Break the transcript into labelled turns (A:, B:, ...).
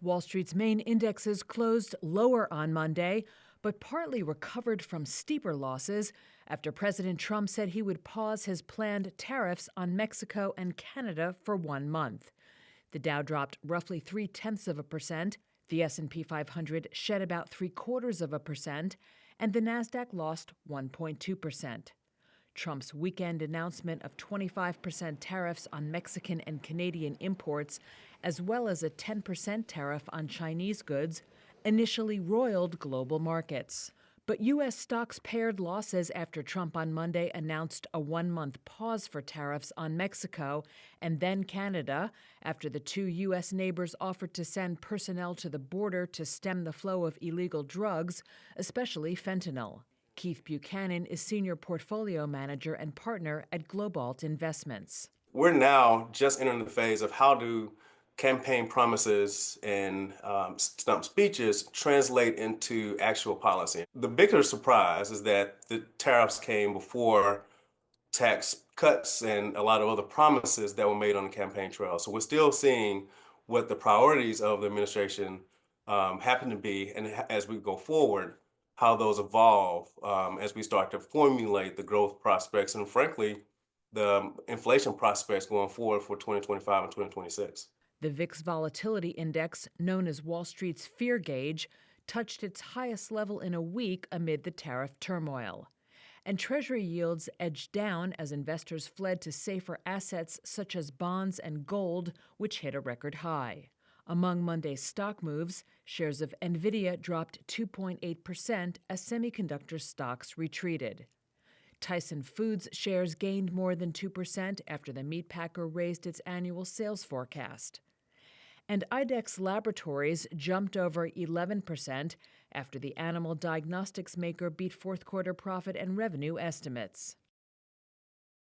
A: Wall Street's main indexes closed lower on Monday, but partly recovered from steeper losses after President Trump said he would pause his planned tariffs on Mexico and Canada for 1 month. The Dow dropped roughly 0.3%, the S&P 500 shed about 0.75%, and the Nasdaq lost 1.2%. Trump's weekend announcement of 25% tariffs on Mexican and Canadian imports, as well as a 10% tariff on Chinese goods, initially roiled global markets. But U.S. stocks pared losses after Trump on Monday announced a 1-month pause for tariffs on Mexico and then Canada after the two U.S. neighbors offered to send personnel to the border to stem the flow of illegal drugs, especially fentanyl. Keith Buchanan is Senior Portfolio Manager and Partner at Globalt Investments.
B: We're now just entering the phase of how do campaign promises and stump speeches translate into actual policy. The bigger surprise is that the tariffs came before tax cuts and a lot of other promises that were made on the campaign trail. So we're still seeing what the priorities of the administration happen to be, and as we go forward, how those evolve as we start to formulate the growth prospects and, frankly, the inflation prospects going forward for 2025 and 2026.
A: The VIX Volatility Index, known as Wall Street's fear gauge, touched its highest level in a week amid the tariff turmoil. And Treasury yields edged down as investors fled to safer assets such as bonds and gold, which hit a record high. Among Monday's stock moves, shares of Nvidia dropped 2.8% as semiconductor stocks retreated. Tyson Foods shares gained more than 2% after the meatpacker raised its annual sales forecast. And IDEXX Laboratories jumped over 11% after the animal diagnostics maker beat fourth-quarter profit and revenue estimates.